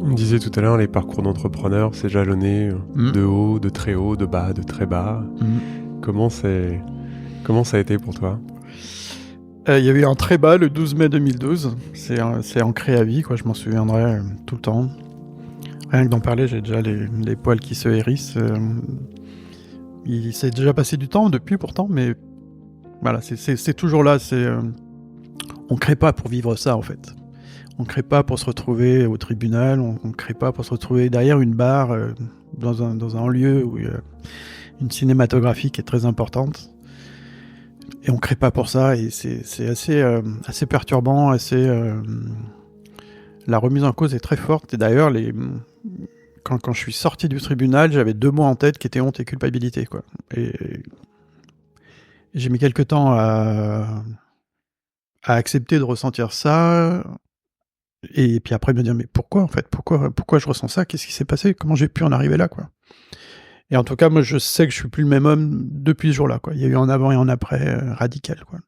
On disait tout à l'heure, les parcours d'entrepreneurs, c'est jalonné de haut, de très haut, de bas, de très bas. Comment ça a été pour toi? Il y a eu un très bas le 12 mai 2012. C'est ancré à vie, quoi. Je m'en souviendrai tout le temps. Rien que d'en parler, j'ai déjà les poils qui se hérissent. Il s'est déjà passé du temps depuis pourtant, mais voilà, c'est toujours là. On crée pas pour vivre ça en fait. On crée pas pour se retrouver au tribunal. On crée pas pour se retrouver derrière une barre dans un lieu où une cinématographie qui est très importante. Et on crée pas pour ça, et c'est assez perturbant, la remise en cause est très forte. Et d'ailleurs, quand je suis sorti du tribunal, j'avais 2 mots en tête qui étaient honte et culpabilité, quoi. Et j'ai mis quelque temps à accepter de ressentir ça, et puis après me dire mais pourquoi en fait, pourquoi je ressens ça, qu'est-ce qui s'est passé, comment j'ai pu en arriver là, quoi. Et en tout cas, moi, je sais que je suis plus le même homme depuis ce jour-là, quoi. Il y a eu un avant et un après radical, quoi.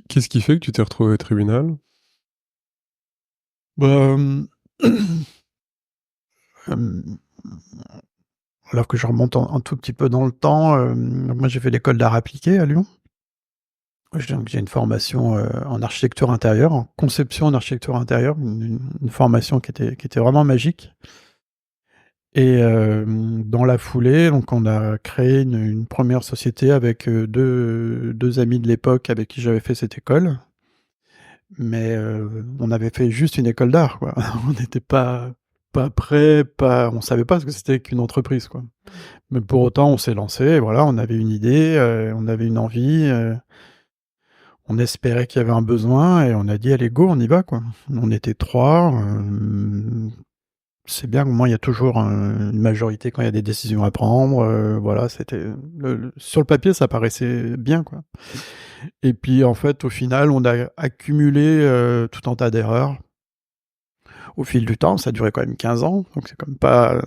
Qu'est-ce qui fait que tu t'es retrouvé au tribunal? Alors que je remonte un tout petit peu dans le temps, moi j'ai fait l'école d'art appliqué à Lyon. J'ai une formation en architecture intérieure, en conception en architecture intérieure, une formation qui était vraiment magique. Et dans la foulée, donc on a créé une première société avec deux amis de l'époque avec qui j'avais fait cette école. Mais on avait fait juste une école d'art, quoi. On n'était pas prêt, on savait pas ce que c'était qu'une entreprise, quoi. Mais pour autant, on s'est lancé, et voilà, on avait une idée, on avait une envie, on espérait qu'il y avait un besoin, et on a dit allez go, on y va, quoi. On était 3. C'est bien, au moins il y a toujours une majorité quand il y a des décisions à prendre. Voilà, c'était sur le papier, ça paraissait bien, quoi. Et puis en fait, au final, on a accumulé tout un tas d'erreurs. Au fil du temps, ça a duré quand même 15 ans, donc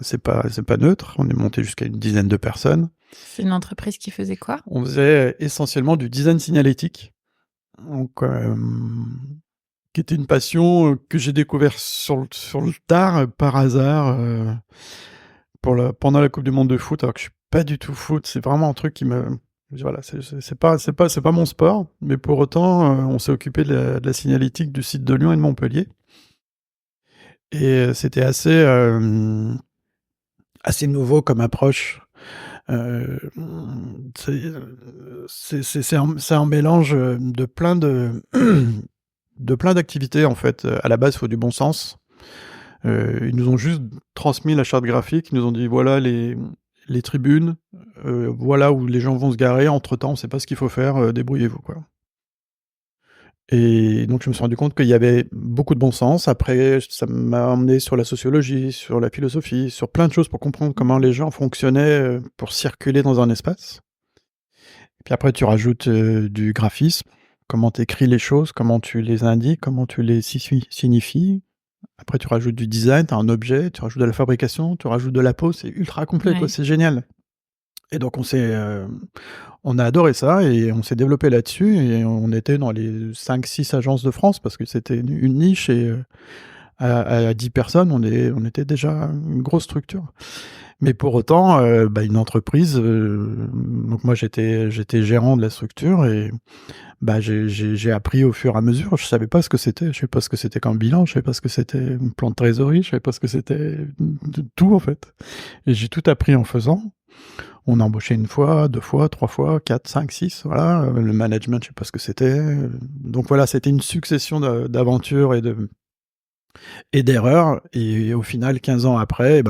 c'est pas neutre. On est monté jusqu'à une dizaine de personnes. C'est une entreprise qui faisait quoi? On faisait essentiellement du design signalétique, donc qui était une passion que j'ai découvert sur le tard, par hasard, pendant la Coupe du Monde de foot, alors que je suis pas du tout foot. C'est vraiment un truc qui me... Voilà, c'est pas mon sport, mais pour autant, on s'est occupé de la signalétique du site de Lyon et de Montpellier. Et c'était assez nouveau comme approche. C'est un mélange de plein de plein d'activités, en fait. À la base, il faut du bon sens. Ils nous ont juste transmis la charte graphique, ils nous ont dit voilà les tribunes, voilà où les gens vont se garer, entre-temps, on sait pas ce qu'il faut faire, débrouillez-vous, quoi. Et donc je me suis rendu compte qu'il y avait beaucoup de bon sens. Après, ça m'a emmené sur la sociologie, sur la philosophie, sur plein de choses pour comprendre comment les gens fonctionnaient, pour circuler dans un espace. Et puis après, tu rajoutes du graphisme, comment tu écris les choses, comment tu les indiques, comment tu les signifies. Après, tu rajoutes du design, tu as un objet, tu rajoutes de la fabrication, tu rajoutes de la pose, c'est ultra complet, quoi, c'est génial. Et donc on a adoré ça et on s'est développé là-dessus, et on était dans les 5-6 agences de France parce que c'était une niche, et à 10 personnes, on était déjà une grosse structure. Mais pour autant, une entreprise, donc moi j'étais gérant de la structure, et j'ai appris au fur et à mesure. Je savais pas ce que c'était. Je savais pas ce que c'était qu'un bilan. Je savais pas ce que c'était un plan de trésorerie. Je savais pas ce que c'était tout, en fait. Et j'ai tout appris en faisant. On a embauché 1 fois, 2 fois, 3 fois, 4, 5, 6, voilà. Le management, je sais pas ce que c'était. Donc voilà, c'était une succession d'aventures et d'erreurs. Et au final, 15 ans après,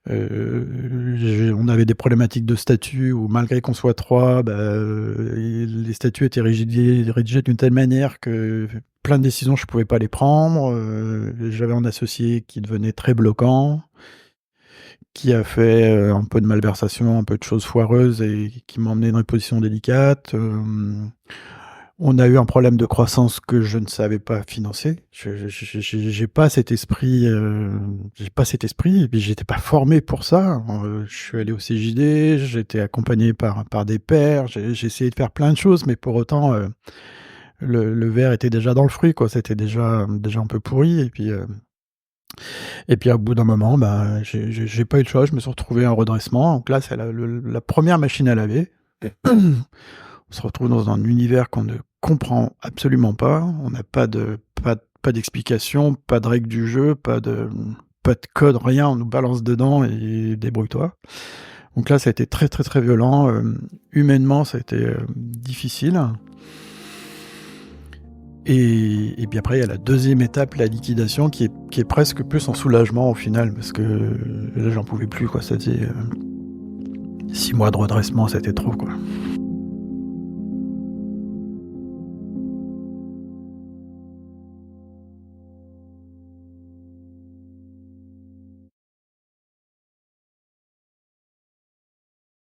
on avait des problématiques de statut où, malgré qu'on soit 3, les statuts étaient rédigés d'une telle manière que plein de décisions, je pouvais pas les prendre. J'avais un associé qui devenait très bloquant, qui a fait un peu de malversation, un peu de choses foireuses, et qui m'a emmené dans une position délicate. On a eu un problème de croissance que je ne savais pas financer. J'ai pas cet esprit, et puis j'étais pas formé pour ça. Je suis allé au CJD, j'ai été accompagné par des pairs, j'ai essayé de faire plein de choses, mais pour autant, le verre était déjà dans le fruit, quoi. C'était déjà un peu pourri, et puis Et puis, au bout d'un moment, j'ai pas eu le choix, je me suis retrouvé en redressement. Donc là, c'est la première machine à laver. On se retrouve dans un univers qu'on ne comprend absolument pas. On n'a pas d'explication, pas de règles du jeu, pas de code, rien. On nous balance dedans et débrouille-toi. Donc là, ça a été très, très, très violent. Humainement, ça a été difficile. Et puis après, il y a la deuxième étape, la liquidation, qui est presque plus en soulagement au final, parce que là, j'en pouvais plus, quoi. Ça faisait 6 mois de redressement, c'était trop, quoi.